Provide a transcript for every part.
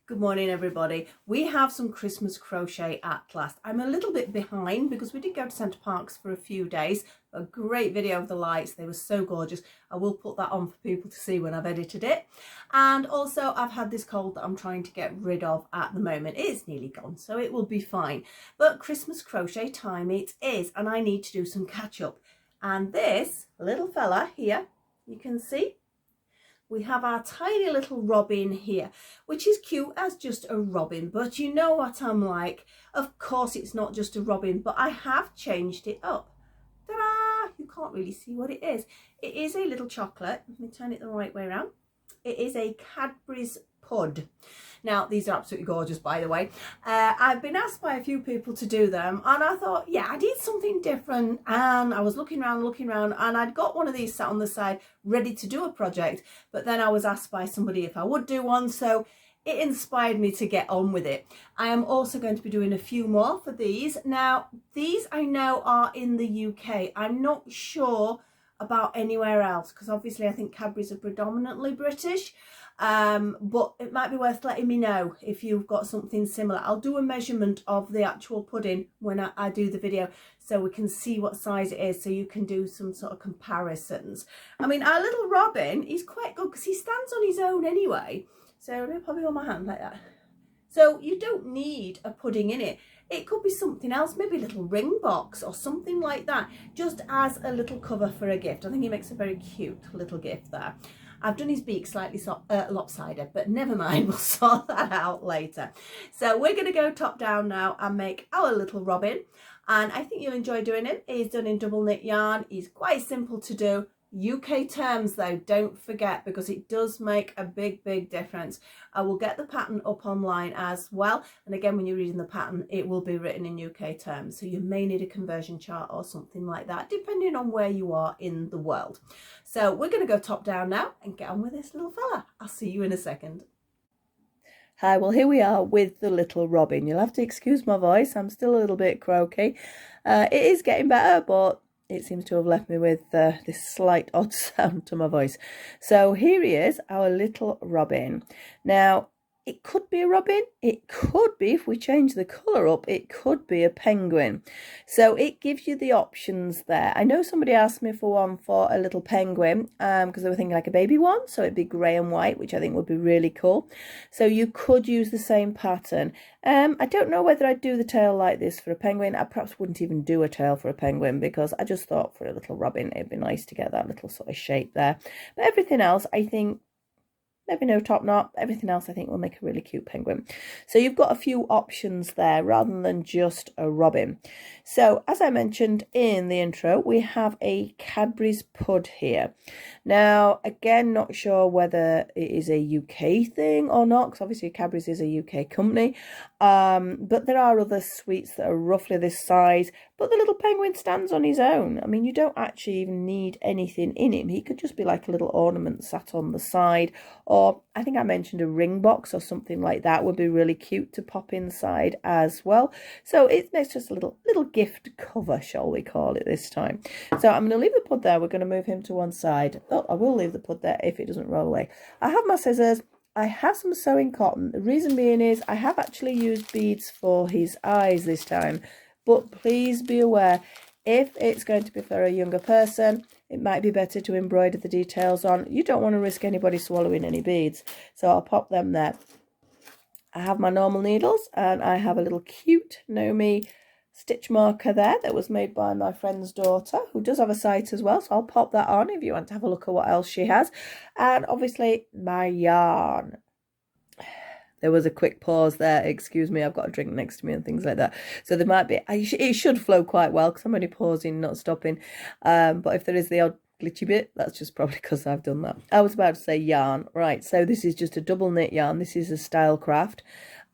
Good morning, everybody. We have some Christmas crochet at last. I'm a little bit behind because we did go to Centre Parks for a few days. A great video of the lights. They were so gorgeous. I will put that on for people to see when I've edited it. And also I've had this cold that I'm trying to get rid of at the moment. It's nearly gone, so it will be fine. But Christmas crochet time it is, and I need to do some catch up. And this little fella here, you can see, we have our tiny little robin here, which is cute as just a robin, but you know what I'm like. Of course it's not just a robin, but I have changed it up. Ta-da! You can't really see what it is. It is a little chocolate. Let me turn it the right way around. It is a Cadbury's Pud. Now, these are absolutely gorgeous, by the way. I've been asked by a few people to do them, and I thought, yeah, I need something different. And I was looking around, and I'd got one of these sat on the side ready to do a project, but then I was asked by somebody if I would do one, so it inspired me to get on with it. I am also going to be doing a few more for these. Now, these I know are in the UK. I'm not sure about anywhere else, because obviously I think Cadbury's are predominantly British. But it might be worth letting me know if you've got something similar. I'll do a measurement of the actual pudding when I do the video, so we can see what size it is, so you can do some sort of comparisons. I mean, our little robin, he's quite good because he stands on his own anyway. So let me pop it on my hand like that. So you don't need a pudding in it. It could be something else, maybe a little ring box or something like that, just as a little cover for a gift. I think he makes a very cute little gift there. I've done his beak slightly lopsided, but never mind, we'll sort that out later. So we're going to go top down now and make our little robin. And I think you'll enjoy doing him. He's done in double knit yarn. He's quite simple to do. UK terms though, don't forget, because it does make a big difference. I will get the pattern up online as well, and again, when you're reading the pattern, it will be written in UK terms, so you may need a conversion chart or something like that depending on where you are in the world. So we're going to go top down now and get on with this little fella. I'll see you in a second. Hi, well here we are with the little robin. You'll have to excuse my voice, I'm still a little bit croaky. It is getting better, but it seems to have left me with this slight odd sound to my voice. So here he is, our little robin. Now, it could be a robin. It could be, if we change the colour up, it could be a penguin. So it gives you the options there. I know somebody asked me for one for a little penguin because they were thinking like a baby one. So it'd be grey and white, which I think would be really cool. So you could use the same pattern. I don't know whether I'd do the tail like this for a penguin. I perhaps wouldn't even do a tail for a penguin, because I just thought for a little robin, it'd be nice to get that little sort of shape there. But everything else, I think, maybe no top knot. Everything else I think will make a really cute penguin. So you've got a few options there rather than just a robin. So as I mentioned in the intro, we have a Cadbury's Pud here. Now, again, not sure whether it is a UK thing or not, because obviously Cadbury's is a UK company. But there are other sweets that are roughly this size, but the little penguin stands on his own. I mean, you don't actually even need anything in him. He could just be like a little ornament sat on the side, or I think I mentioned a ring box or something like that would be really cute to pop inside as well. So it makes just a little gift cover, shall we call it this time. So I'm going to leave the pud there. We're going to move him to one side. Oh, I will leave the pud there if it doesn't roll away. I have my scissors. I have some sewing cotton. The reason being is I have actually used beads for his eyes this time. But please be aware, if it's going to be for a younger person, it might be better to embroider the details on. You don't want to risk anybody swallowing any beads. So I'll pop them there. I have my normal needles, and I have a little cute Nomi stitch marker there that was made by my friend's daughter, who does have a site as well. So I'll pop that on if you want to have a look at what else she has. And obviously my yarn. There was a quick pause there. Excuse me, I've got a drink next to me and things like that. So there might be, it should flow quite well because I'm only pausing, not stopping. But if there is the odd glitchy bit, that's just probably because I've done that. I was about to say yarn. Right, so this is just a double knit yarn. This is a Style Craft.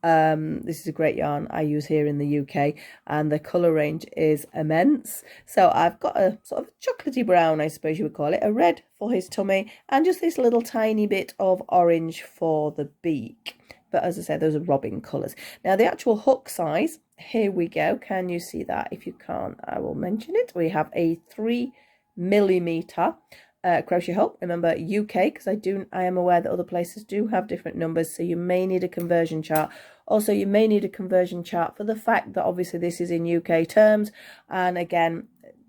This is a great yarn I use here in the UK, and the colour range is immense. So I've got a sort of chocolatey brown, I suppose you would call it, a red for his tummy, and just this little tiny bit of orange for the beak. But as I said, those are robin colours. Now the actual hook size, here we go. Can you see that? If you can't, I will mention it. We have a 3mm crochet hook. Remember UK, because I am aware that other places do have different numbers, so you may need a conversion chart. Also, you may need a conversion chart for the fact that obviously this is in UK terms, and again,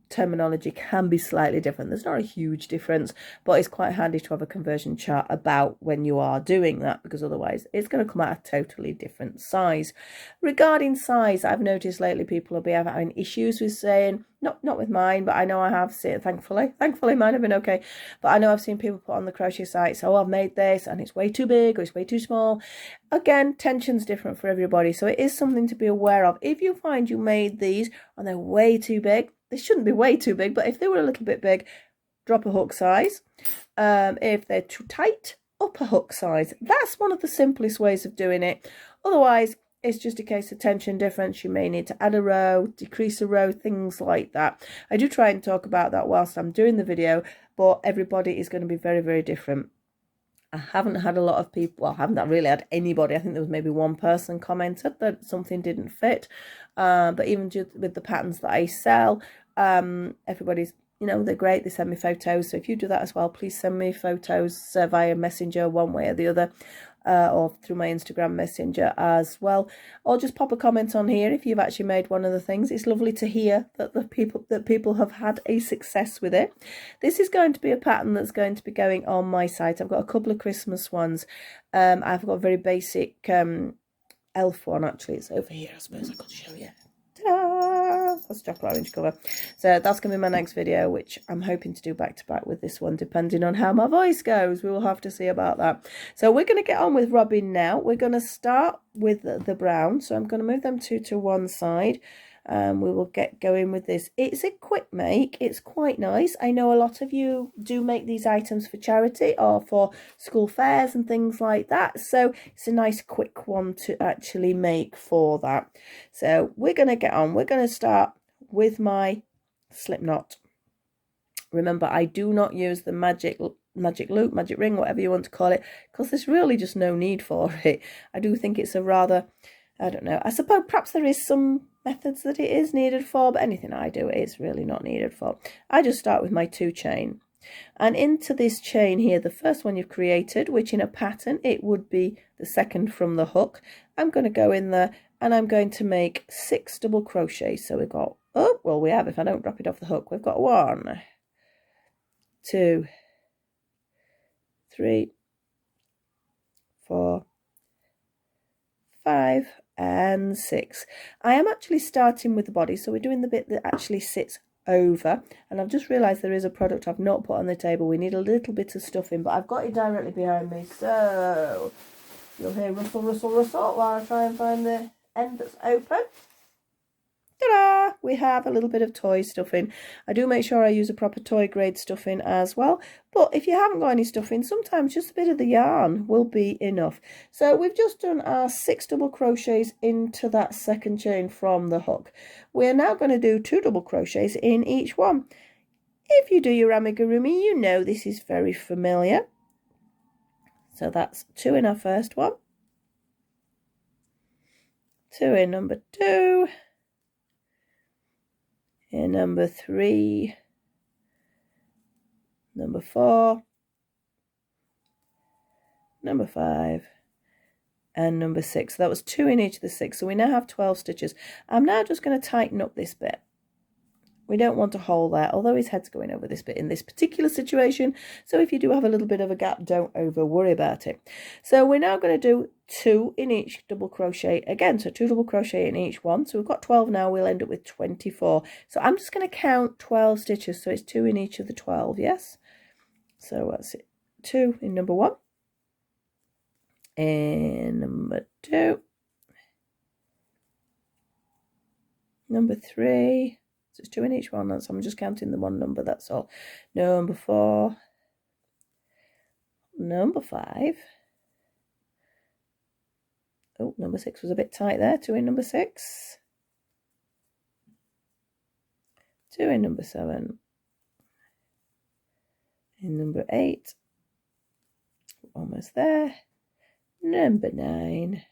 terminology can be slightly different. There's not a huge difference, but it's quite handy to have a conversion chart about when you are doing that, because otherwise it's going to come out a totally different size. Regarding size, I've noticed lately people will be having issues with saying, not with mine, but I know I have seen, thankfully mine have been okay, but I know I've seen people put on the crochet sites, oh, I've made this and it's way too big or it's way too small. Again, tension's different for everybody, so it is something to be aware of. If you find you made these and they're way too big, they shouldn't be way too big, but if they were a little bit big, drop a hook size. If they're too tight, up a hook size. That's one of the simplest ways of doing it. Otherwise, it's just a case of tension difference. You may need to add a row, decrease a row, things like that. I do try and talk about that whilst I'm doing the video, but everybody is going to be very, very different. I haven't had a lot of people, well, I haven't really had anybody. I think there was maybe one person commented that something didn't fit. But even just with the patterns that I sell, everybody's, you know, they're great. They send me photos. So if you do that as well, please send me photos via Messenger one way or the other, or through my Instagram Messenger as well, or just pop a comment on here if you've actually made one of the things. It's lovely to hear that people have had a success with it. This is going to be a pattern that's going to be going on my site. I've got a couple of Christmas ones. I've got a very basic elf one, actually. It's over here, I suppose I could show you. Ta-da! That's chocolate orange cover. So that's going to be my next video, which I'm hoping to do back to back with this one, depending on how my voice goes. We will have to see about that. So we're going to get on with robbing now. We're going to start with the brown. So I'm going to move them two to one side. We will get going with this. It's a quick make. It's quite nice. I know a lot of you do make these items for charity or for school fairs and things like that, so it's a nice quick one to actually make for that. So we're going to get on. We're going to start with my slip knot. Remember, I do not use the magic loop, magic ring, whatever you want to call it, because there's really just no need for it. I do think it's a rather, I don't know, I suppose perhaps there is some methods that it is needed for, but anything I do it's really not needed for. I just start with my 2 chain, and into this chain here, the first one you've created, which in a pattern it would be the second from the hook, I'm going to go in there and I'm going to make 6 double crochets. So we've got, oh well, we have, if I don't drop it off the hook, we've got 1, 2, 3, 4, 5 and 6. I am actually starting with the body, so we're doing the bit that actually sits over, and I've just realized there is a product I've not put on the table. We need a little bit of stuffing, but I've got it directly behind me, so you'll hear rustle, rustle, rustle while I try and find the end that's open. Ta-da! We have a little bit of toy stuffing. I do make sure I use a proper toy grade stuffing as well, but if you haven't got any stuffing, sometimes just a bit of the yarn will be enough. So we've just done our 6 double crochets into that second chain from the hook. We're now going to do 2 double crochets in each one. If you do your amigurumi, you know this is very familiar. So that's 2 in our first one, 2 in number 2, in number 3, number 4, number 5, and number 6. So that was 2 in each of the 6. So we now have 12 stitches. I'm now just going to tighten up this bit. We don't want a hole there, although his head's going over this bit in this particular situation. So if you do have a little bit of a gap, don't over worry about it. So we're now going to do 2 in each double crochet again. So 2 double crochet in each one. So we've got 12 now. We'll end up with 24. So I'm just going to count 12 stitches. So it's 2 in each of the 12. Yes. So that's it. 2 in number 1. In number 2. Number 3. So it's 2 in each one, so I'm just counting the one number, that's all. Number 4, number 5. Oh, number 6 was a bit tight there. 2 in number 6. 2 in number 7. In number 8. Almost there. Number 9.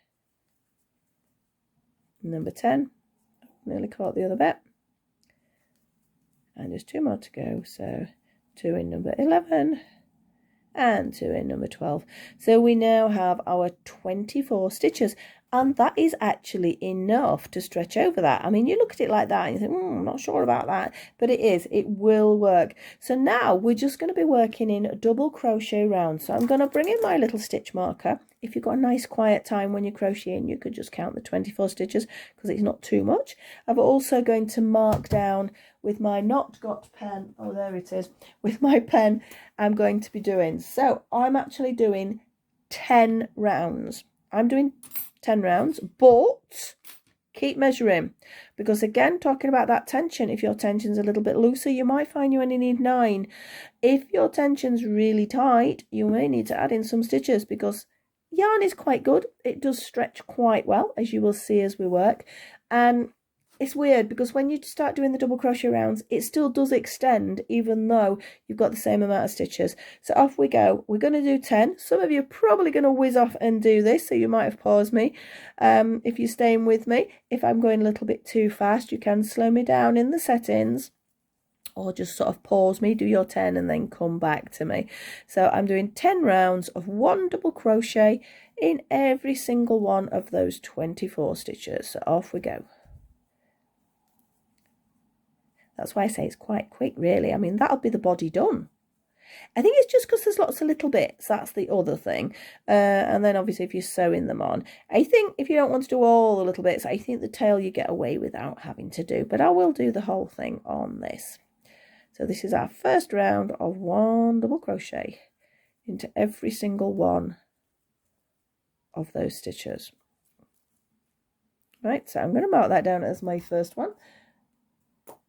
Number 10. Nearly caught the other bit. And there's 2 more to go, so 2 in number 11, and 2 in number 12. So we now have our 24 stitches, and that is actually enough to stretch over that. I mean, you look at it like that and you think, I'm not sure about that, but it will work. So now we're just going to be working in double crochet rounds. So I'm going to bring in my little stitch marker. If you've got a nice quiet time when you're crocheting, you could just count the 24 stitches because it's not too much. I'm also going to mark down with my not got pen. Oh, there it is. With my pen, I'm going to be doing. So I'm actually doing 10 rounds. I'm doing 10 rounds, but keep measuring, because again, talking about that tension, if your tension's a little bit looser, you might find you only need 9. If your tension's really tight, you may need to add in some stitches, because yarn is quite good. It does stretch quite well, as you will see as we work. And it's weird because when you start doing the double crochet rounds, it still does extend even though you've got the same amount of stitches. So off we go. We're going to do 10. Some of you are probably going to whiz off and do this, so you might have paused me if you're staying with me. If I'm going a little bit too fast, you can slow me down in the settings, or just sort of pause me, do your 10 and then come back to me. So I'm doing 10 rounds of 1 double crochet in every single one of those 24 stitches. So off we go. That's why I say it's quite quick, really. I mean, that'll be the body done. I think it's just because there's lots of little bits. That's the other thing. And then obviously if you're sewing them on. I think if you don't want to do all the little bits, I think the tail you get away without having to do. But I will do the whole thing on this. So this is our first round of 1 double crochet into every single one of those stitches. Right, so I'm going to mark that down as my first one.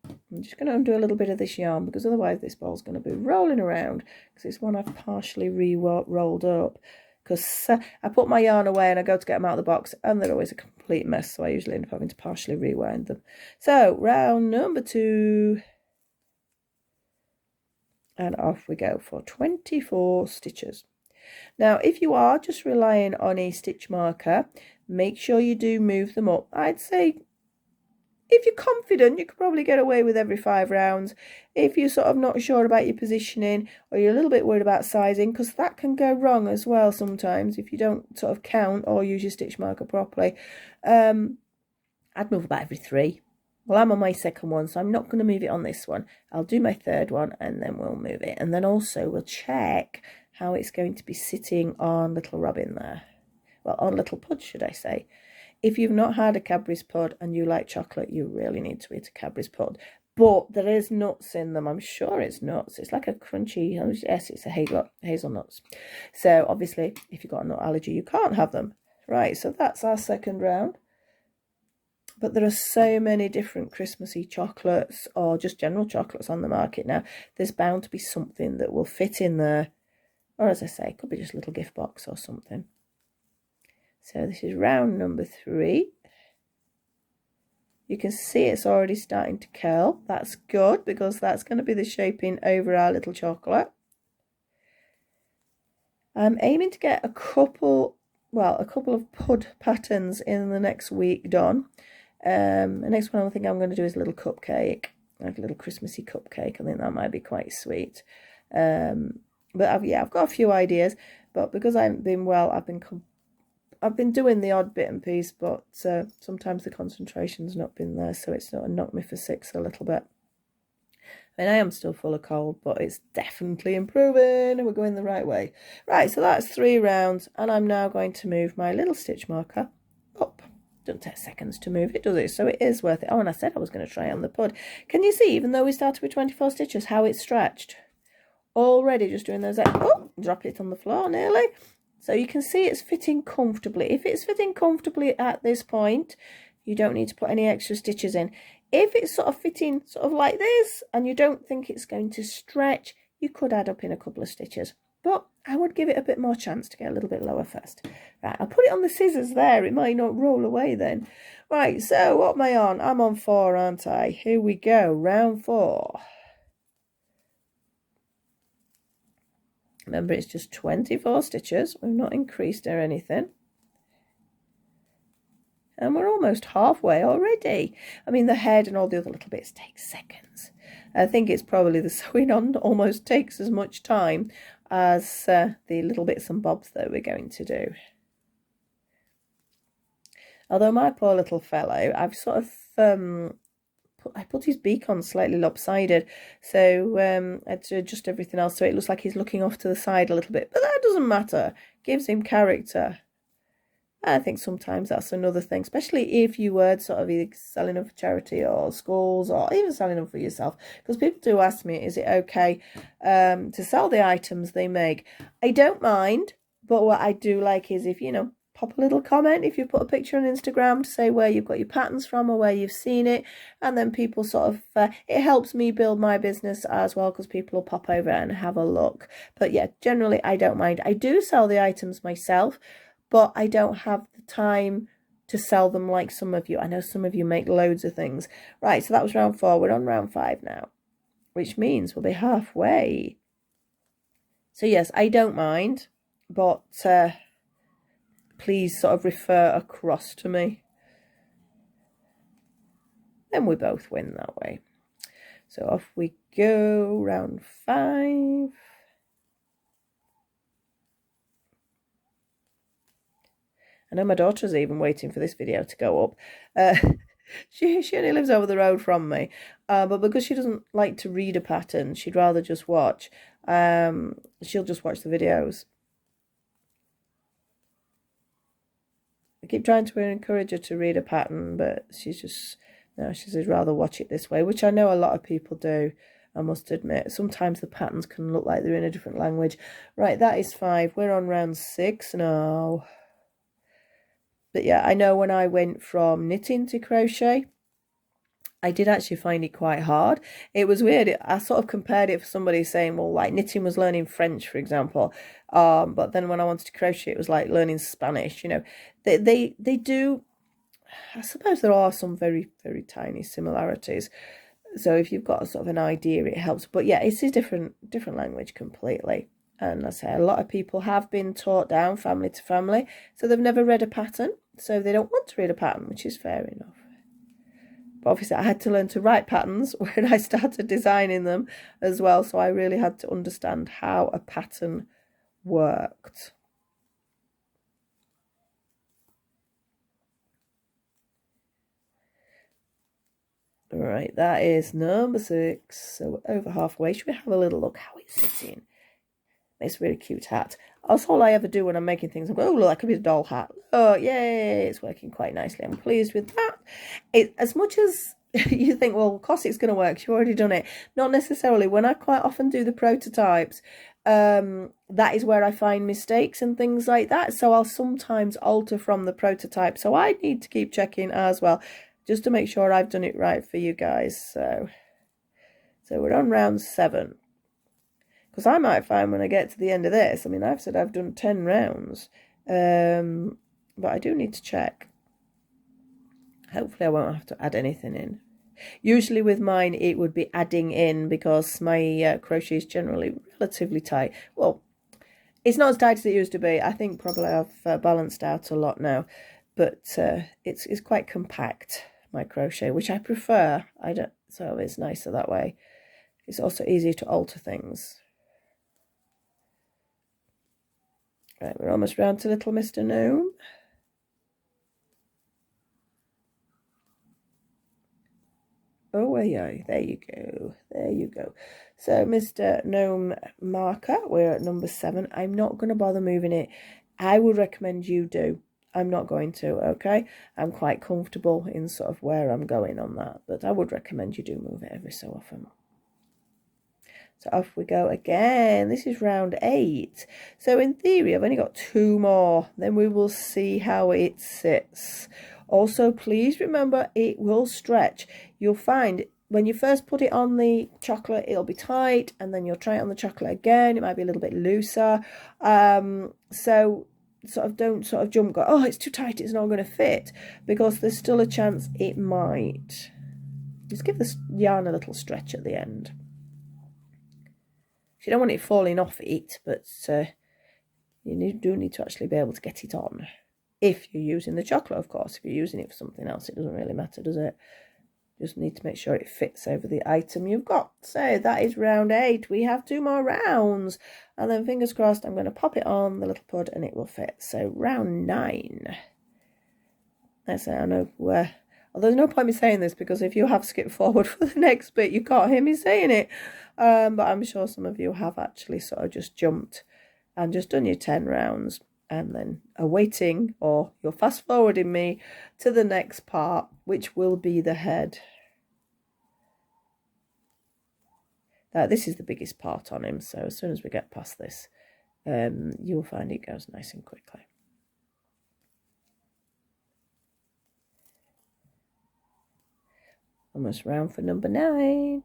I'm just going to undo a little bit of this yarn because otherwise this ball's going to be rolling around, because it's one I've partially rolled up, because I put my yarn away and I go to get them out of the box and they're always a complete mess, so I usually end up having to partially rewind them. So round number 2, and off we go for 24 stitches. Now if you are just relying on a stitch marker, make sure you do move them up. I'd say if you're confident, you could probably get away with every 5 rounds. If you're sort of not sure about your positioning, or you're a little bit worried about sizing, because that can go wrong as well sometimes if you don't sort of count or use your stitch marker properly, I'd move about every 3. Well, I'm on my second one, so I'm not going to move it on this one. I'll do my third one and then we'll move it. And then also we'll check how it's going to be sitting on little Robin there. Well, on little Pud, should I say. If you've not had a Cadbury's Pud and you like chocolate, you really need to eat a Cadbury's Pud. But there is nuts in them. I'm sure it's nuts. It's like a crunchy, yes, it's a hazelnuts. So obviously, if you've got a nut allergy, you can't have them. Right, so that's our second round. But there are so many different Christmassy chocolates or just general chocolates on the market now. There's bound to be something that will fit in there. Or as I say, it could be just a little gift box or something. So this is round number 3. You can see it's already starting to curl. That's good because that's going to be the shaping over our little chocolate. I'm aiming to get a couple of Pud patterns in the next week done. The next one I think I'm going to do is a little cupcake, like a little Christmassy cupcake. I think that might be quite sweet. But I've got a few ideas, but because I haven't been well, I've been doing the odd bit and piece, but sometimes the concentration's not been there, so it's sort of knocked me for 6 a little bit. I mean, I am still full of cold, but it's definitely improving and we're going the right way. Right, so that's 3 rounds, and I'm now going to move my little stitch marker up. Doesn't take seconds to move it, does it? So it is worth it. Oh, and I said I was going to try on the Pud. Can you see, even though we started with 24 stitches, how it's stretched? Already just doing those, oh, drop it on the floor nearly. So you can see it's fitting comfortably. If it's fitting comfortably at this point, you don't need to put any extra stitches in. If it's sort of fitting sort of like this and you don't think it's going to stretch, you could add up in a couple of stitches. But I would give it a bit more chance to get a little bit lower first. Right, I'll put it on the scissors there. It might not roll away then. Right, so what am I on? I'm on 4, aren't I? Here we go, round 4. Remember, it's just 24 stitches. We've not increased or anything. And we're almost halfway already. I mean, the head and all the other little bits take seconds. I think it's probably the sewing on almost takes as much time as the little bits and bobs that we're going to do. Although my poor little fellow, I've sort of I put his beak on slightly lopsided, so I had to adjust everything else so it looks like he's looking off to the side a little bit, but that doesn't matter. Gives him character. I think sometimes that's another thing, especially if you were sort of either selling them for charity or schools or even selling them for yourself, because people do ask me, is it okay to sell the items they make? I don't mind, but what I do like is if, you know, pop a little comment if you put a picture on Instagram to say where you've got your patterns from or where you've seen it, and then people sort of it helps me build my business as well, because people will pop over and have a look. But yeah, generally I don't mind. I do sell the items myself, but I don't have the time to sell them like some of you. I know some of you make loads of things. Right, so that was round 4. We're on round 5 now, which means we'll be halfway. So yes, I don't mind, but please sort of refer across to me. Then we both win that way. So off we go, round 5. I know my daughter's even waiting for this video to go up. She only lives over the road from me, but because she doesn't like to read a pattern, she'd rather just watch. She'll just watch the videos. I keep trying to encourage her to read a pattern, but she's just, no, she says rather watch it this way, which I know a lot of people do, I must admit. Sometimes the patterns can look like they're in a different language. Right, that is 5. We're on round 6 now. But yeah, I know when I went from knitting to crochet, I did actually find it quite hard. It was weird. I sort of compared it for somebody saying, well, like knitting was learning French, for example. But then when I wanted to crochet, it was like learning Spanish. You know, they do. I suppose there are some very, very tiny similarities. So if you've got a sort of an idea, it helps. But yeah, it's a different language completely. And I say a lot of people have been taught down family to family, so they've never read a pattern, so they don't want to read a pattern, which is fair enough. But obviously I had to learn to write patterns when I started designing them as well, so I really had to understand how a pattern worked. All right, that is number 6, so we're over halfway. Should we have a little look how it's sitting? It's a really cute hat. That's all I ever do when I'm making things. I go, oh, look, that could be a doll hat. Oh, yay, it's working quite nicely. I'm pleased with that. As much as you think, well, of course it's going to work, you've already done it. Not necessarily. When I quite often do the prototypes, that is where I find mistakes and things like that. So I'll sometimes alter from the prototype. So I need to keep checking as well, just to make sure I've done it right for you guys. So we're on round 7. Because I might find when I get to the end of this, I mean, I've said I've done 10 rounds, but I do need to check. Hopefully I won't have to add anything in. Usually with mine, it would be adding in, because my crochet is generally relatively tight. Well, it's not as tight as it used to be. I think probably I've balanced out a lot now, but it's quite compact, my crochet, which I prefer. So it's nicer that way. It's also easier to alter things. Right, we're almost round to little Mr. Gnome. Oh, yeah, there you go. There you go. So, Mr. Gnome marker, we're at number 7. I'm not going to bother moving it. I would recommend you do. I'm not going to, okay? I'm quite comfortable in sort of where I'm going on that, but I would recommend you do move it every so often. So off we go again. This is round 8. So in theory, I've only got 2 more. Then we will see how it sits. Also, please remember, it will stretch. You'll find when you first put it on the chocolate, it'll be tight. And then you'll try it on the chocolate again. It might be a little bit looser. So don't jump, go, oh, it's too tight, it's not going to fit. Because there's still a chance it might. Just give the yarn a little stretch at the end. You don't want it falling off it, but you do need to actually be able to get it on. if you're using the chocolate, of course. If you're using it for something else, it doesn't really matter, does it? Just need to make sure it fits over the item you've got. So that is round 8. We have 2 more rounds. And then fingers crossed, I'm going to pop it on the little pud and it will fit. So round 9. Let's say I know where. Well, there's no point me saying this because if you have skipped forward for the next bit, you can't hear me saying it. But I'm sure some of you have actually sort of just jumped and just done your 10 rounds. And then awaiting, or you're fast forwarding me to the next part, which will be the head. Now, this is the biggest part on him, so as soon as we get past this, you'll find it goes nice and quickly. Almost round for number 9.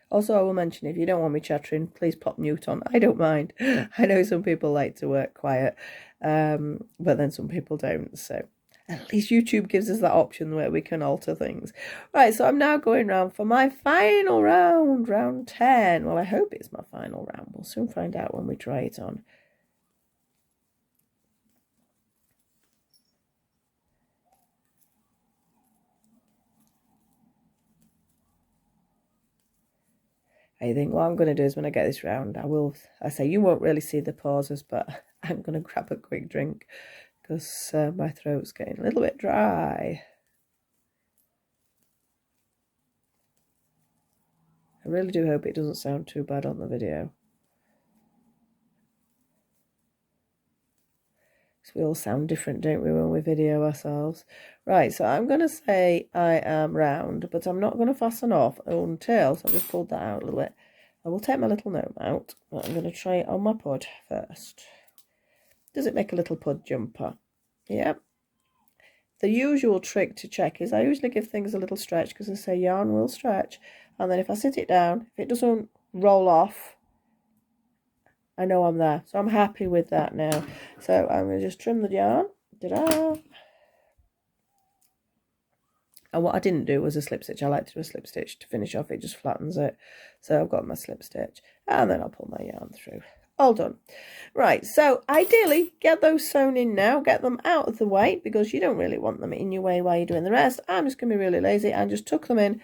Also, I will mention, if you don't want me chattering, please pop mute on. I don't mind. I know some people like to work quiet, but then some people don't. So at least YouTube gives us that option where we can alter things. Right, so I'm now going round for my final round, round 10. Well, I hope it's my final round. We'll soon find out when we try it on. I think what I'm going to do is when I get this round, I say you won't really see the pauses, but I'm going to grab a quick drink because my throat's getting a little bit dry. I really do hope it doesn't sound too bad on the video. Because we all sound different, don't we, when we video ourselves. Right, so I'm going to say I am round, but I'm not going to fasten off until, so I've just pulled that out a little bit. I will take my little gnome out, but I'm going to try it on my pud first. Does it make a little pud jumper? Yep. The usual trick to check is I usually give things a little stretch because I say yarn will stretch. And then if I sit it down, if it doesn't roll off, I know I'm there. So I'm happy with that now. So I'm going to just trim the yarn. Ta-da! And what I didn't do was a slip stitch. I like to do a slip stitch to finish off. It just flattens it. So I've got my slip stitch. And then I'll pull my yarn through. All done. Right, so ideally, get those sewn in now. Get them out of the way because you don't really want them in your way while you're doing the rest. I'm just going to be really lazy and just tuck them in.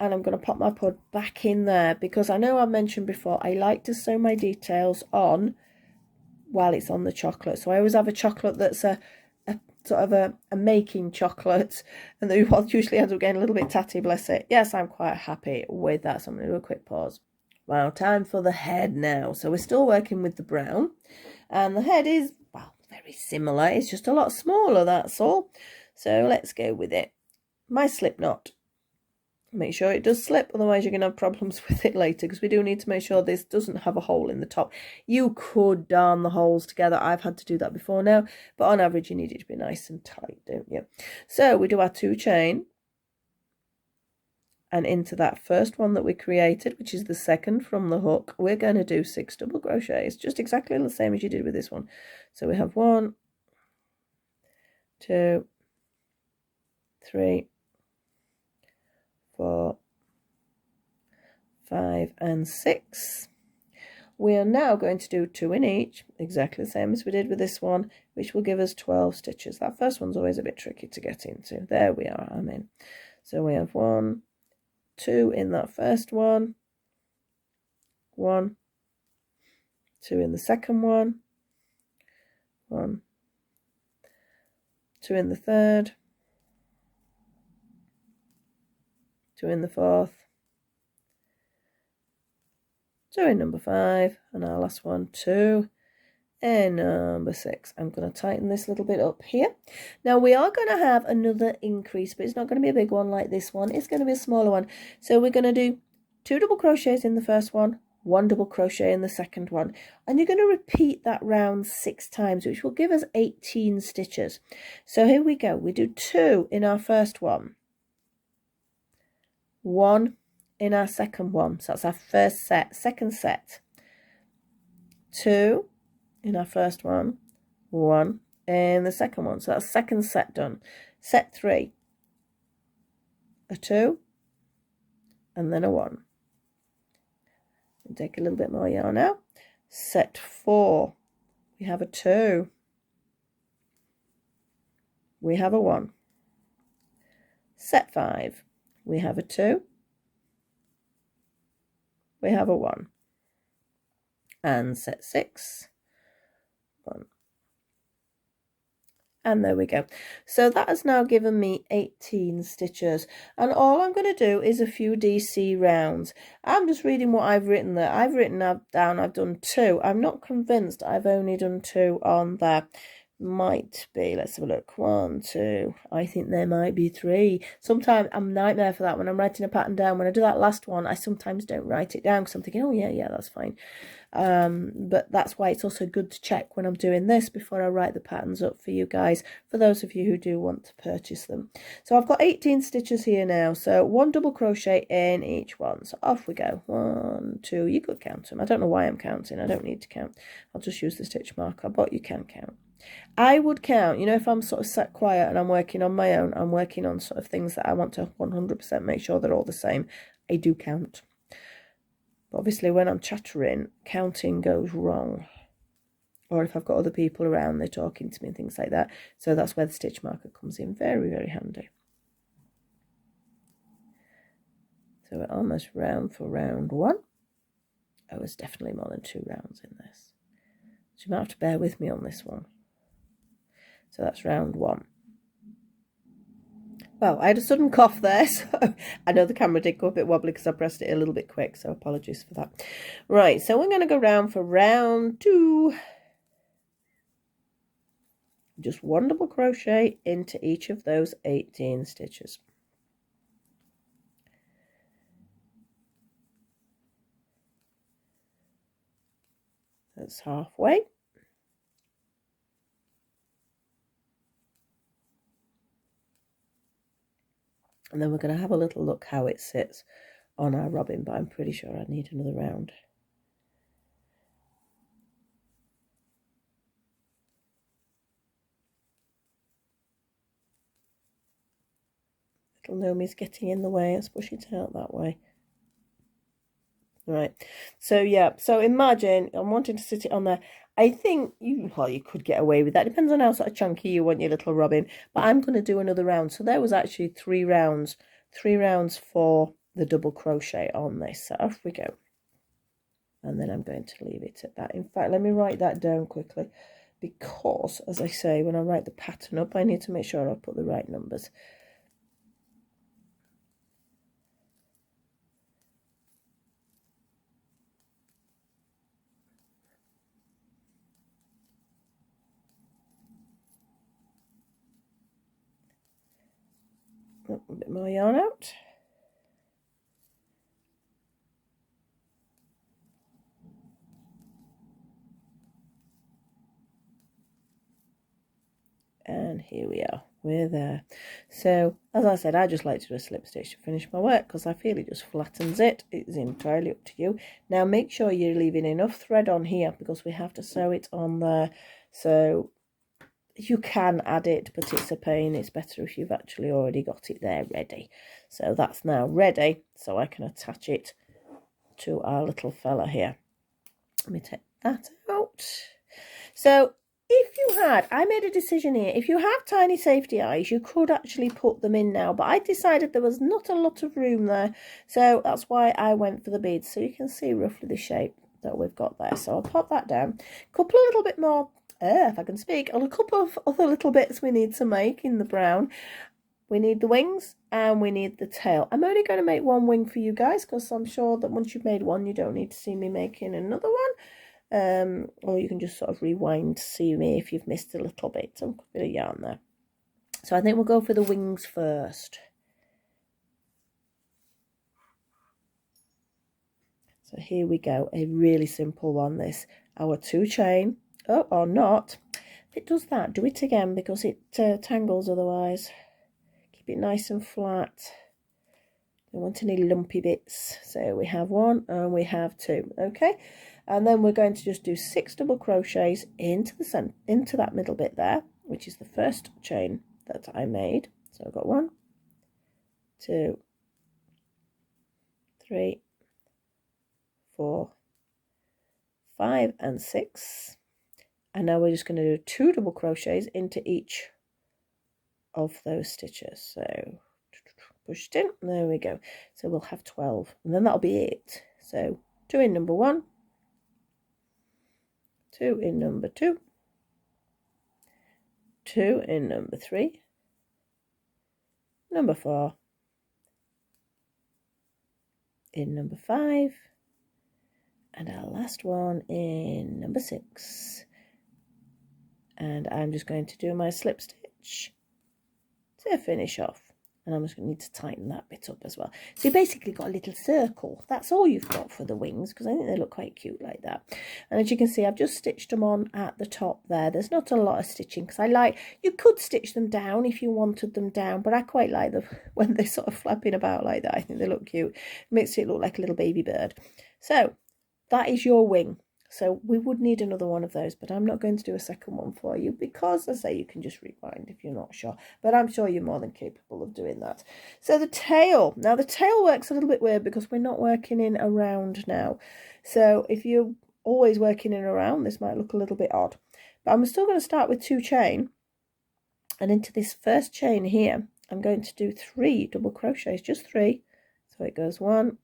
And I'm going to pop my pud back in there because I know I mentioned before, I like to sew my details on while it's on the chocolate. So I always have a chocolate that's a sort of a making chocolate, and the one usually ends up getting a little bit tatty, bless it. Yes, I'm quite happy with that, so I'm going to do a quick pause. Wow, time for the head now. So we're still working with the brown, and the head is, well, very similar. It's just a lot smaller, that's all. So let's go with it. My slip knot. Make sure it does slip, otherwise you're going to have problems with it later, because we do need to make sure this doesn't have a hole in the top. You could darn the holes together. I've had to do that before now, but on average you need it to be nice and tight, don't you? So we do our 2 chain, and into that first one that we created, which is the second from the hook, we're going to do 6 double crochets, just exactly the same as you did with this one. So we have 1, 2, 3, 4, 5 and 6. We are now going to do 2 in each, exactly the same as we did with this one, which will give us 12 stitches. That first one's always a bit tricky to get into. There we are, I'm in. So we have 1, 2 in that first one, 1, 2 in the second one, 1, 2 in the third, 2 in the fourth, 2 in number 5, and our last one, 2 in number 6. I'm going to tighten this little bit up here. Now we are going to have another increase, but it's not going to be a big one like this one. It's going to be a smaller one. So we're going to do 2 double crochets in the first one, 1 double crochet in the second one, and you're going to repeat that round 6 times, which will give us 18 stitches. So here we go. We do 2 in our first one, 1 in our second one, so that's our first set. Second set, 2 in our first one, 1 in the second one, so that's second set done. Set 3, a 2 and then a 1. And take a little bit more yarn out, Set 4, we have a 2, we have a 1. Set 5, we have a 2, we have a 1. And set 6, 1. And there we go. So that has now given me 18 stitches, and all I'm going to do is a few DC rounds. I'm just reading what I've written there. I've written down I've done 2. I'm not convinced I've only done 2 on there. Might be, let's have a look, 1, 2, I think there might be 3. Sometimes I'm a nightmare for that when I'm writing a pattern down. When I do that last one, I sometimes don't write it down because I'm thinking, oh yeah, that's fine. But that's why it's also good to check when I'm doing this before I write the patterns up for you guys, for those of you who do want to purchase them. So I've got 18 stitches here now, so 1 double crochet in each one. So off we go. 1, 2, you could count them. I don't know why I'm counting. I don't need to count. I'll just use the stitch marker, but you can count. I would count, you know, if I'm sort of sat quiet and I'm working on my own, I'm working on sort of things that I want to 100% make sure they're all the same, I do count. But obviously when I'm chattering, counting goes wrong. Or if I've got other people around, they're talking to me and things like that. So that's where the stitch marker comes in very, very handy. So we're almost round for round 1. Oh, there's definitely more than 2 rounds in this. So you might have to bear with me on this one. So that's round 1. Well, I had a sudden cough there, so I know the camera did go a bit wobbly because I pressed it a little bit quick, so apologies for that. Right, so we're going to go round for round 2. Just 1 double crochet into each of those 18 stitches. That's halfway. And then we're going to have a little look how it sits on our robin, but I'm pretty sure I need another round. Little Nomi's getting in the way. Let's push it out that way. Right. So yeah, so imagine I'm wanting to sit it on there. I think you could get away with that. Depends on how sort of chunky you want your little robin. But I'm going to do another round. So there was actually 3 rounds. 3 rounds for the double crochet on this. So off we go. And then I'm going to leave it at that. In fact, let me write that down quickly. Because, as I say, when I write the pattern up, I need to make sure I put the right numbers. A bit more yarn out. And here we are, we're there. So as I said, I just like to do a slip stitch to finish my work because I feel it just flattens it. It's entirely up to you. Now make sure you're leaving enough thread on here because we have to sew it on there. So you can add it, but it's a pain. It's better if you've actually already got it there ready. So that's now ready, so I can attach it to our little fella here. Let me take that out. So if you had, I made a decision here, if you have tiny safety eyes, you could actually put them in now, but I decided there was not a lot of room there, so that's why I went for the beads. So you can see roughly the shape that we've got there. So I'll pop that down. A couple of little bit more, if I can speak, a couple of other little bits we need to make in the brown. We need the wings and we need the tail. I'm only going to make 1 wing for you guys because I'm sure that once you've made one, you don't need to see me making another one. Or you can just sort of rewind to see me if you've missed a little bit. So a bit of yarn there. So I think we'll go for the wings first. So here we go, a really simple one this. Our 2 chain, oh, or not. If it does that, do it again because it tangles otherwise. Keep it nice and flat. Don't want any lumpy bits. So we have 1 and we have 2, okay? And then we're going to just do 6 double crochets into that middle bit there, which is the first chain that I made. So I've got 1, 2, 3, 4, 5 and 6, and now we're just going to do 2 double crochets into each of those stitches. So pushed in, there we go. So we'll have 12, and then that'll be it. So 2 in number 1, 2 in number 2, 2 in number 3, number 4, in number 5, and our last one in number 6. And I'm just going to do my slip stitch to finish off. And I'm just going to need to tighten that bit up as well. So you basically got a little circle. That's all you've got for the wings, because I think they look quite cute like that. And as you can see, I've just stitched them on at the top there. There's not a lot of stitching, because I like, you could stitch them down if you wanted them down, but I quite like them when they're sort of flapping about like that. I think they look cute. It makes it look like a little baby bird. So that is your wing. So we would need another one of those, but I'm not going to do a second one for you because, as I say, you can just rewind if you're not sure. But I'm sure you're more than capable of doing that. So the tail. Now the tail works a little bit weird because we're not working in a round now. So if you're always working in a round, this might look a little bit odd. But I'm still going to start with 2 chain. And into this first chain here, I'm going to do 3 double crochets, just 3. So it goes 1,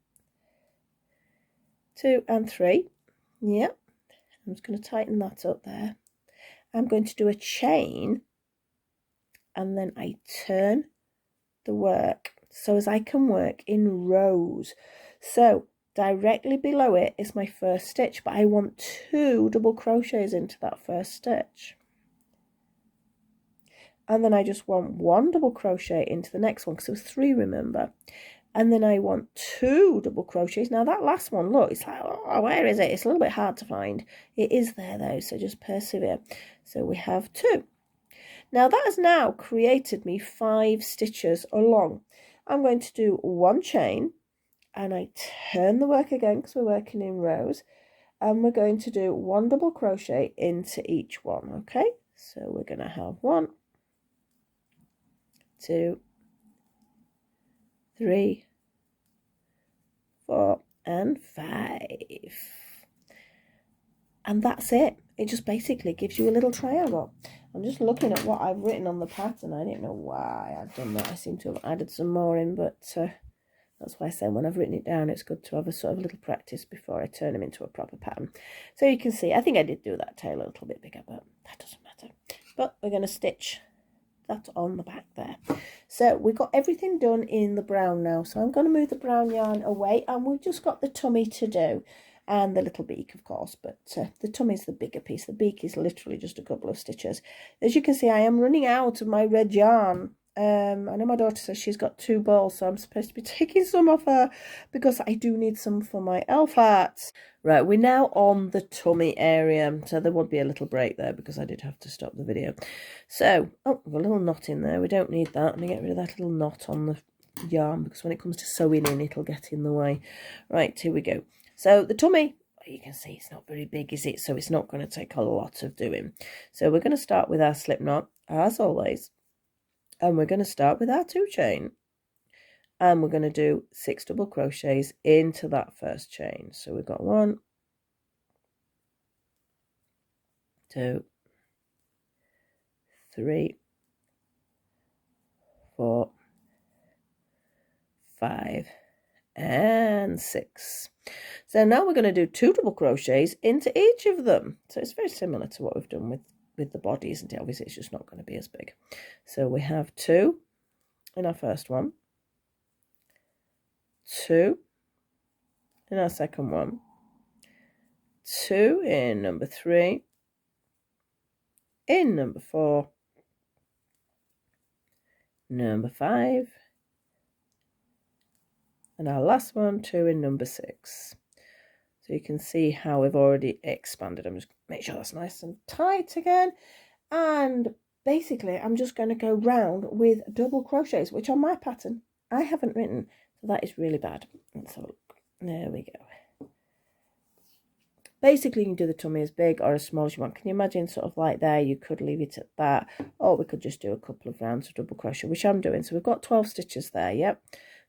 2 and 3. Yeah, I'm just going to tighten that up there. I'm going to do a chain, and then I turn the work so as I can work in rows. So directly below it is my first stitch, but I want 2 double crochets into that first stitch. And then I just want 1 double crochet into the next one, because it was 3, remember. And then I want 2 double crochets. Now that last one, look, it's like, oh, where is it? It's a little bit hard to find. It is there though, so just persevere. So we have 2. Now that has now created me 5 stitches along. I'm going to do 1 chain, and I turn the work again because we're working in rows. And we're going to do 1 double crochet into each one, okay? So we're going to have 1, 2, 3, 4 and 5, and that's it. It just basically gives you a little triangle. I'm just looking at what I've written on the pattern. I don't know why I've done that. I seem to have added some more in, but that's why I said when I've written it down, it's good to have a sort of little practice before I turn them into a proper pattern. So you can see, I think I did do that tail a little bit bigger, but that doesn't matter. But we're going to stitch that on the back there. So we've got everything done in the brown now, so I'm going to move the brown yarn away, and we've just got the tummy to do, and the little beak, of course, but the tummy is the bigger piece. The beak is literally just a couple of stitches. As you can see, I am running out of my red yarn. I know my daughter says she's got 2 balls, so I'm supposed to be taking some off her because I do need some for my elf hats. Right, we're now on the tummy area, so there would be a little break there because I did have to stop the video. So, oh, a little knot in there. We don't need that. Let me get rid of that little knot on the yarn because when it comes to sewing in, it'll get in the way. Right, here we go. So the tummy, you can see it's not very big, is it? So it's not going to take a lot of doing. So we're going to start with our slip knot, as always. And we're going to start with our 2 chain, and we're going to do 6 double crochets into that first chain. So we've got 1, 2, 3, 4, 5 and 6. So now we're going to do 2 double crochets into each of them. So it's very similar to what we've done with the body, isn't it? Obviously it's just not going to be as big. So we have 2 in our first one, 2 in our second one, 2 in number 3, in number 4, number 5, and our last one, 2 in number 6. So you can see how we've already expanded. I'm just make sure that's nice and tight again. And basically, I'm just going to go round with double crochets, which on my pattern, I haven't written. So that is really bad. Let's have a look. There we go. Basically, you can do the tummy as big or as small as you want. Can you imagine sort of like there? You could leave it at that. Or we could just do a couple of rounds of double crochet, which I'm doing. So we've got 12 stitches there, yep.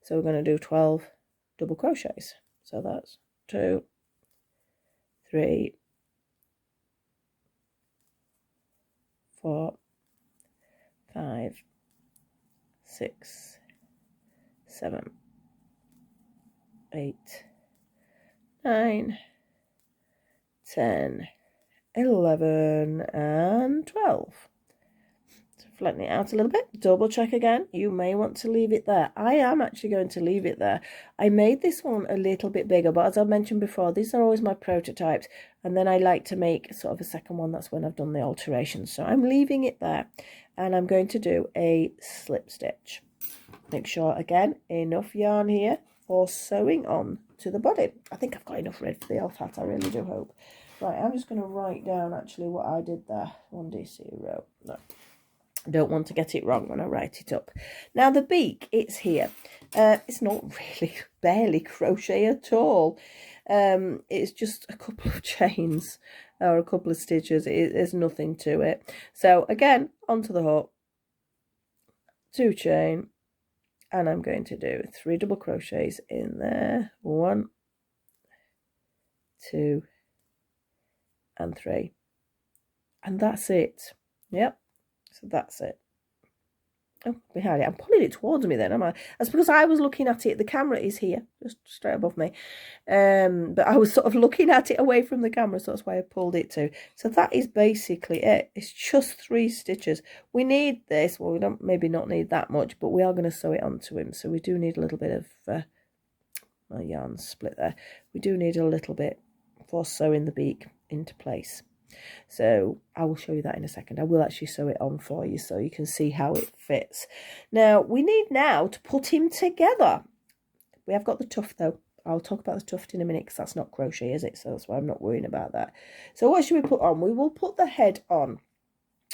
So we're going to do 12 double crochets. So that's 2, 3, 4, 5, 6, 7, 8, 9, 10, 11 and 12. So flatten it out a little bit, double check again. You may want to leave it there. I am actually going to leave it there. I made this one a little bit bigger, but as I mentioned before, these are always my prototypes, and then I like to make sort of a second one. That's when I've done the alterations. So I'm leaving it there, and I'm going to do a slip stitch. Make sure again, enough yarn here for sewing on to the body. I think I've got enough red for the elf hat, I really do hope. Right, I'm just going to write down actually what I did there. 1D0. No, I don't want to get it wrong when I write it up. Now the beak, it's here. It's not really barely crochet at all. It's just a couple of chains or a couple of stitches. There's nothing to it. So again, onto the hook, 2 chain, and I'm going to do 3 double crochets in there. 1, 2, and 3, and that's it. Yep, so that's it. Oh, behind it. I'm pulling it towards me then, am I? That's because I was looking at it. The camera is here, just straight above me. But I was sort of looking at it away from the camera, so that's why I pulled it to. So that is basically it. It's just 3 stitches. We need this. Well, we don't maybe not need that much, but we are going to sew it onto him. So we do need a little bit of my yarn split there. We do need a little bit for sewing the beak into place. So I will show you that in a second. I will actually sew it on for you so you can see how it fits. Now we need now to put him together. We have got the tuft though. I'll talk about the tuft in a minute because that's not crochet, is it? So that's why I'm not worrying about that. So what should we put on? We will put the head on.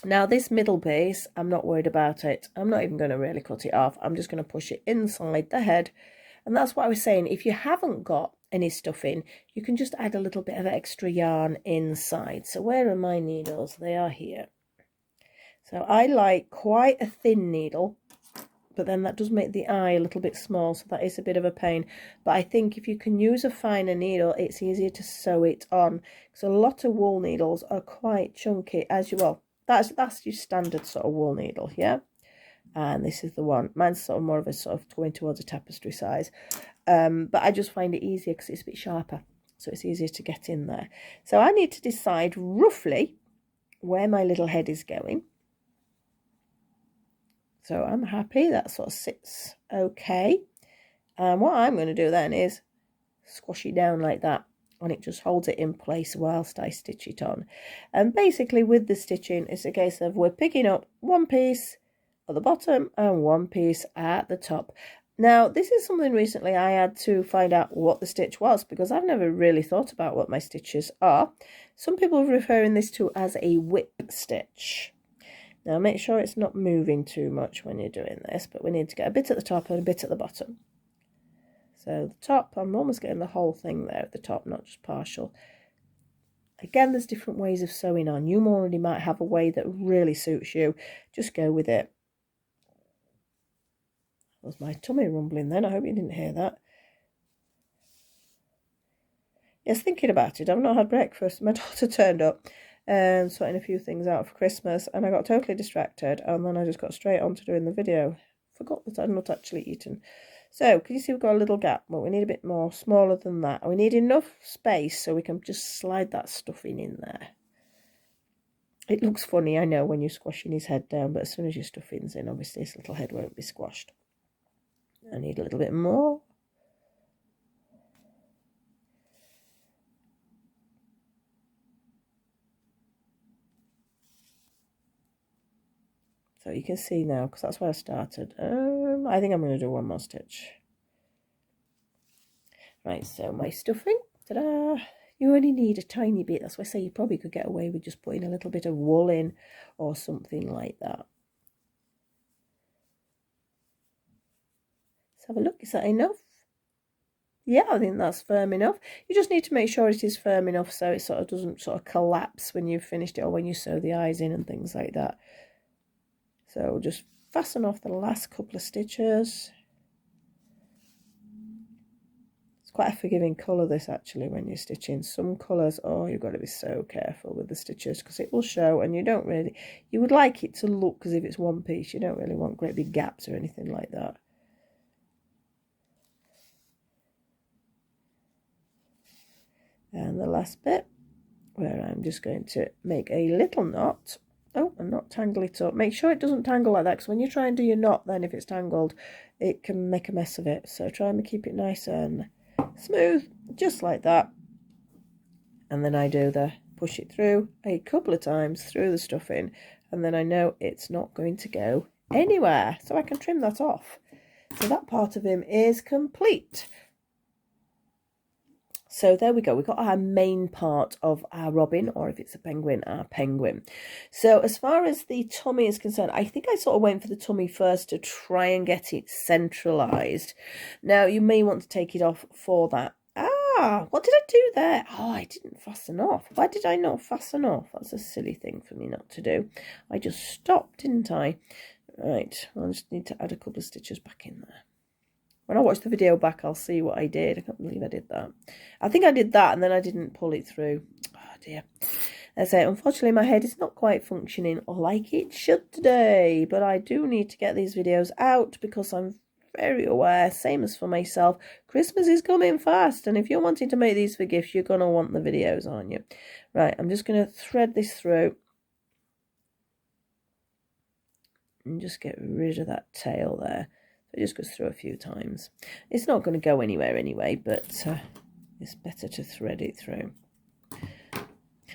Now this middle piece, I'm not worried about it. I'm not even going to really cut it off. I'm just going to push it inside the head. And that's what I was saying. If you haven't got any stuffing, you can just add a little bit of extra yarn inside. So where are my needles? They are here. So I like quite a thin needle, but then that does make the eye a little bit small, so that is a bit of a pain. But I think if you can use a finer needle, it's easier to sew it on, because a lot of wool needles are quite chunky, as you well. That's your standard sort of wool needle, yeah. And this is the one. Mine's sort of more of a sort of going towards a tapestry size. But I just find it easier because it's a bit sharper. So it's easier to get in there. So I need to decide roughly where my little head is going. So I'm happy that sort of sits okay. And what I'm going to do then is squash it down like that. And it just holds it in place whilst I stitch it on. And basically with the stitching, it's a case of we're picking up one piece at the bottom and one piece at the top. Now this is something recently I had to find out what the stitch was, because I've never really thought about what my stitches are. Some people are referring this to as a whip stitch. Now make sure it's not moving too much when you're doing this, but we need to get a bit at the top and a bit at the bottom. So the top, I'm almost getting the whole thing there at the top, not just partial. Again, there's different ways of sewing on. You already might have a way that really suits you. Just go with it. That was my tummy rumbling then. I hope you didn't hear that. Yes, thinking about it, I've not had breakfast. My daughter turned up and sorting a few things out for Christmas, and I got totally distracted, and then I just got straight on to doing the video. Forgot that I'd not actually eaten. So, can you see we've got a little gap? Well, we need a bit more, smaller than that. We need enough space so we can just slide that stuffing in there. It looks funny, I know, when you're squashing his head down, but as soon as your stuffing's in, obviously his little head won't be squashed. I need a little bit more. So you can see now, because that's where I started. I think I'm going to do one more stitch. Right, so my stuffing, ta-da! You only need a tiny bit. That's why I say you probably could get away with just putting a little bit of wool in or something like that. Let's have a look. Is that enough? Yeah, I think that's firm enough. You just need to make sure it is firm enough so it sort of doesn't sort of collapse when you've finished it, or when you sew the eyes in and things like that. So just fasten off the last couple of stitches. quite a forgiving colour, this, actually, when you're stitching. Some colours, oh, you've got to be so careful with the stitches because it will show, and you don't really, you would like it to look as if it's one piece. You don't really want great big gaps or anything like that. And the last bit, where I'm just going to make a little knot. Oh, and not tangle it up. Make sure it doesn't tangle like that, because when you try and do your knot, then if it's tangled, it can make a mess of it. So try and keep it nice and smooth, just like that. And then I do the push it through a couple of times through the stuffing, and then I know it's not going to go anywhere, so I can trim that off. So that part of him is complete. So there we go, we've got our main part of our robin, or if it's a penguin, our penguin. So as far as the tummy is concerned, I think I sort of went for the tummy first to try and get it centralised. Now, you may want to take it off for that. Ah, what did I do there? Oh, I didn't fasten off. Why did I not fasten off? That's a silly thing for me not to do. I just stopped, didn't I? Right, I just need to add a couple of stitches back in there. When I watch the video back, I'll see what I did. I can't believe I did that. I think I did that and then I didn't pull it through. Oh dear. As I say, unfortunately, my head is not quite functioning like it should today. But I do need to get these videos out because I'm very aware, same as for myself, Christmas is coming fast. And if you're wanting to make these for gifts, you're going to want the videos, aren't you? Right, I'm just going to thread this through. And just get rid of that tail there. It just goes through a few times. It's not going to go anywhere anyway, but it's better to thread it through.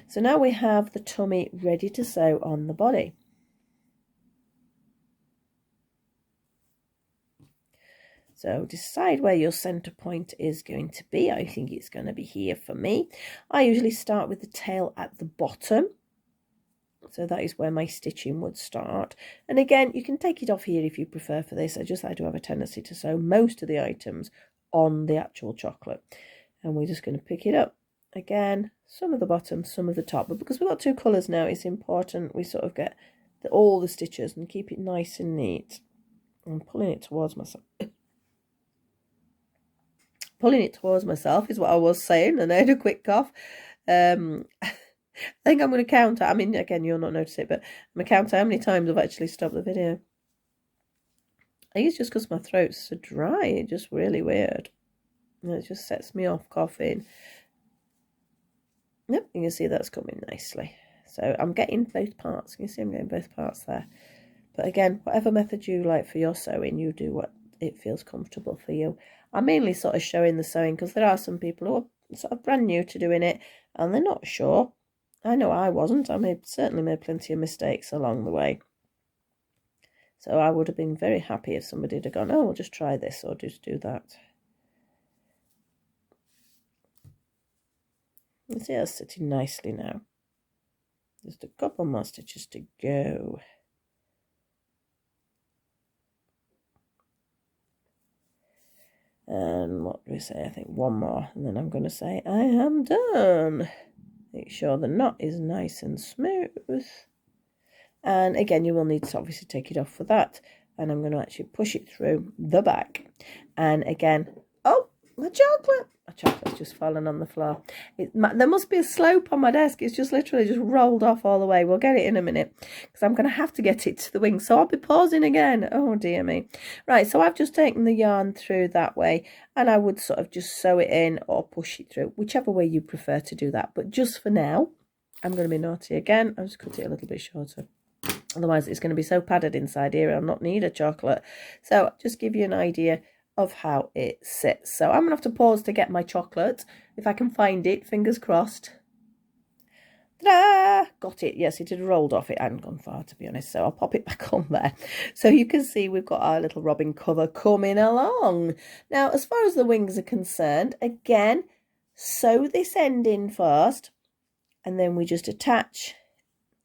So now we have the tummy ready to sew on the body. So decide where your centre point is going to be. I think it's going to be here for me. I usually start with the tail at the bottom. So that is where my stitching would start. And again, you can take it off here if you prefer for this. I do have a tendency to sew most of the items on the actual chocolate. And we're just going to pick it up. Again, some of the bottom, some of the top. But because we've got two colours now, it's important we sort of get all the stitches and keep it nice and neat. I'm pulling it towards myself. Pulling it towards myself is what I was saying. And I had a quick cough. I think I'm going to count. I mean, again, you'll not notice it, but I'm going to count how many times I've actually stopped the video. I think it's just because my throat's so dry. It's just really weird. And it just sets me off coughing. Yep, you can see that's coming nicely. So I'm getting both parts. You can see I'm getting both parts there. But again, whatever method you like for your sewing, you do what it feels comfortable for you. I'm mainly sort of showing the sewing because there are some people who are sort of brand new to doing it and they're not sure. I know I wasn't. I certainly made plenty of mistakes along the way. So I would have been very happy if somebody had gone, oh, we'll just try this or just do that. You see that's sitting nicely now. Just a couple more stitches to go. And what do we say? I think one more. And then I'm going to say, I am done. Make sure the knot is nice and smooth. And again, you will need to obviously take it off for that. And I'm going to actually push it through the back. And again, oh, my chocolate. My chocolate's just fallen on the floor. There must be a slope on my desk. It's just literally just rolled off all the way. We'll get it in a minute because I'm going to have to get it to the wing. So I'll be pausing again. Oh, dear me. Right, so I've just taken the yarn through that way and I would sort of just sew it in or push it through, whichever way you prefer to do that. But just for now, I'm going to be naughty again. I'll just cut it a little bit shorter. Otherwise, it's going to be so padded inside here. I'll not need a chocolate. So just give you an idea of how it sits. So I'm gonna have to pause to get my chocolate if I can find it, fingers crossed. Ta-da! Got it. Yes, it had rolled off. It hadn't gone far, to be honest, so I'll pop it back on there. So you can see we've got our little robin cover coming along. Now, as far as the wings are concerned, again, sew this end in first and then we just attach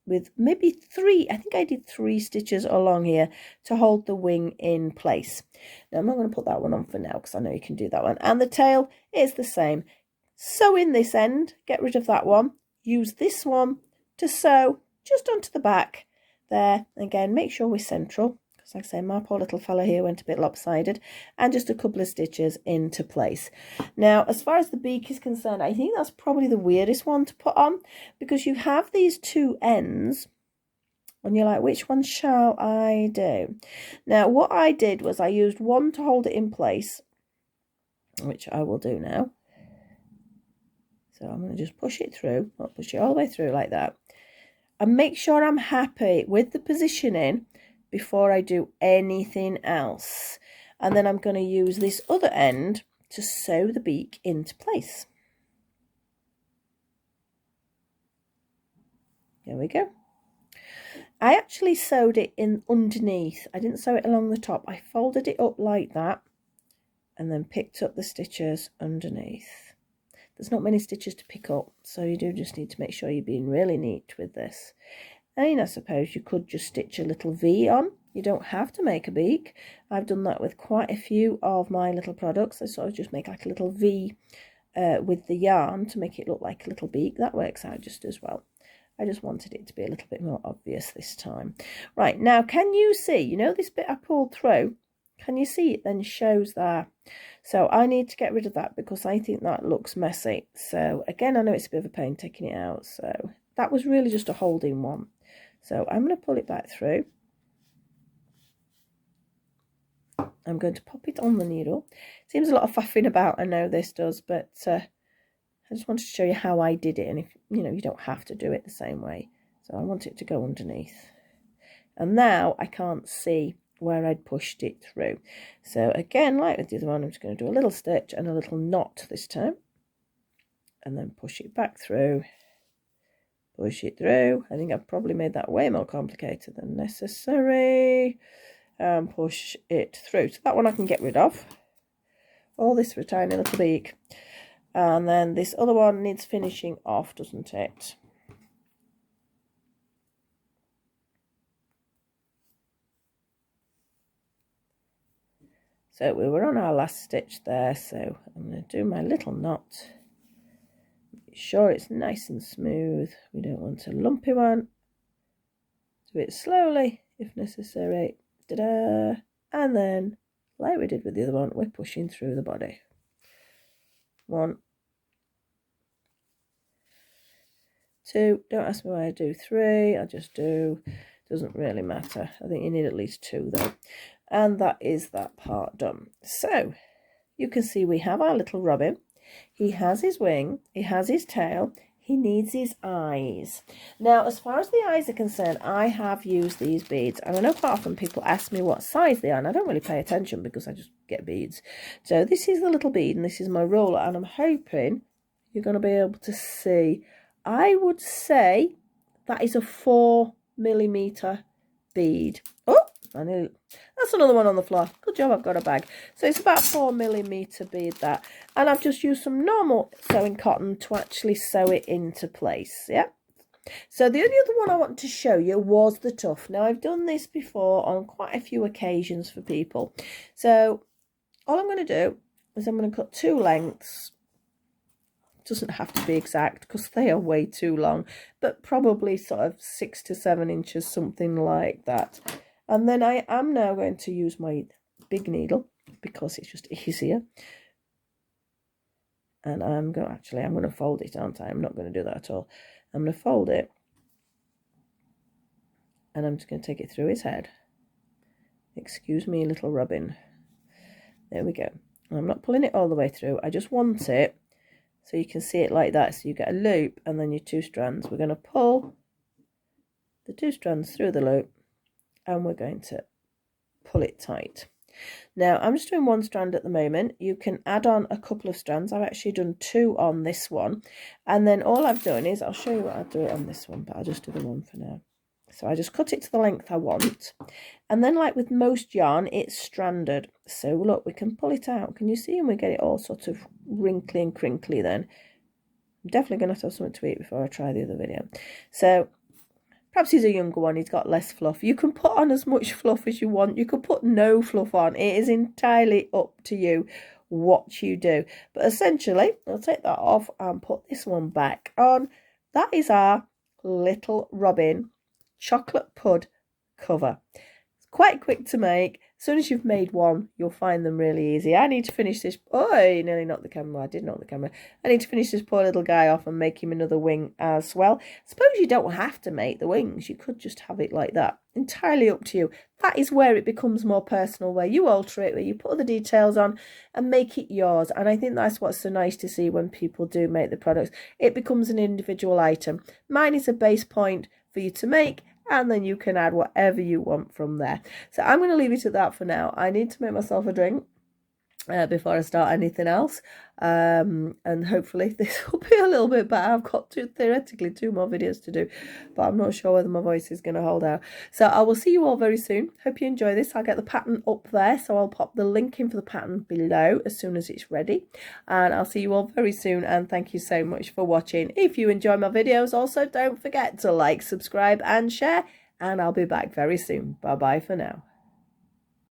with maybe three, I think I did 3 stitches along here to hold the wing in place. Now I'm not going to put that one on for now because I know you can do that one. And the tail is the same. Sew in this end, get rid of that one, use this one to sew just onto the back there. Again, make sure we're central because like I say, my poor little fella here went a bit lopsided, and just a couple of stitches into place. Now, as far as the beak is concerned, I think that's probably the weirdest one to put on, because you have these two ends, and you're like, which one shall I do? Now, what I did was I used one to hold it in place, which I will do now. So I'm going to just push it through. I'll push it all the way through like that. And make sure I'm happy with the positioning before I do anything else. And then I'm going to use this other end to sew the beak into place. There we go. I actually sewed it in underneath. I didn't sew it along the top. I folded it up like that and then picked up the stitches underneath. There's not many stitches to pick up, so you do just need to make sure you're being really neat with this. And I suppose you could just stitch a little V on. You don't have to make a beak. I've done that with quite a few of my little products. I sort of just make like a little V with the yarn to make it look like a little beak. That works out just as well. I just wanted it to be a little bit more obvious this time. Right, now can you see, you know this bit I pulled through? Can you see it then shows there? So I need to get rid of that because I think that looks messy. So again, I know it's a bit of a pain taking it out. So that was really just a holding one. So I'm going to pull it back through. I'm going to pop it on the needle. Seems a lot of faffing about, I know this does, but I just wanted to show you how I did it. And if you know, you don't have to do it the same way. So I want it to go underneath. And now I can't see where I'd pushed it through. So again, like with the other one, I'm just going to do a little stitch and a little knot this time. And then push it back through. Push it through. I think I've probably made that way more complicated than necessary. And push it through. So that one I can get rid of. All this for a tiny little beak. And then this other one needs finishing off, doesn't it? So we were on our last stitch there, so I'm going to do my little knot. Make sure it's nice and smooth. We don't want a lumpy one. Do it slowly if necessary. Ta-da! And then, like we did with the other one, we're pushing through the body. 1, 2, don't ask me why I do 3, I just do, doesn't really matter. I think you need at least 2 though. And that is that part done. So you can see we have our little robin. He has his wing, he has his tail, he needs his eyes. Now, as far as the eyes are concerned, I have used these beads. And I know quite often people ask me what size they are, and I don't really pay attention because I just get beads. So this is the little bead, and this is my roller, and I'm hoping you're going to be able to see. I would say that is a 4mm bead. Oh, I knew that's another one on the floor. Good job, I've got a bag. So it's about 4mm bead that, and I've just used some normal sewing cotton to actually sew it into place. Yeah. So the only other one I wanted to show you was the tuft. Now I've done this before on quite a few occasions for people. So all I'm going to do is I'm going to cut 2 lengths. Doesn't have to be exact because they are way too long, but probably sort of 6 to 7 inches, something like that. And then I am now going to use my big needle because it's just easier. And I'm going to fold it, aren't I? I'm not going to do that at all. I'm going to fold it. And I'm just going to take it through his head. Excuse me, little robin. There we go. I'm not pulling it all the way through. I just want it so you can see it like that. So you get a loop and then your 2 strands. We're going to pull the 2 strands through the loop. And we're going to pull it tight. Now I'm just doing 1 strand at the moment. You can add on a couple of strands. I've actually done 2 on this one, and then all I've done is, I'll show you what I'll do it on this one, but I'll just do the one for now. So I just cut it to the length I want, and then like with most yarn, it's stranded. So look, we can pull it out. Can you see? And we get it all sort of wrinkly and crinkly then. I'm definitely going to have something to eat before I try the other video. So perhaps he's a younger one, he's got less fluff. You can put on as much fluff as you want. You could put no fluff on. It is entirely up to you what you do. But essentially, I'll take that off and put this one back on. That is our little robin chocolate pud cover. It's quite quick to make. As soon as you've made one, you'll find them really easy. I need to finish this. Oh, I nearly knocked the camera. I did knock the camera. I need to finish this poor little guy off and make him another wing as well. Suppose you don't have to make the wings. You could just have it like that. Entirely up to you. That is where it becomes more personal, where you alter it, where you put the details on and make it yours. And I think that's what's so nice to see when people do make the products. It becomes an individual item. Mine is a base point for you to make, and then you can add whatever you want from there. So I'm going to leave it at that for now. I need to make myself a drink before I start anything else, and hopefully this will be a little bit better. I've got theoretically 2 more videos to do, but I'm not sure whether my voice is going to hold out. So I will see you all very soon. Hope you enjoy this. I'll get the pattern up there, so I'll pop the link in for the pattern below as soon as it's ready, and I'll see you all very soon. And thank you so much for watching. If you enjoy my videos, also don't forget to like, subscribe and share, and I'll be back very soon. Bye bye for now.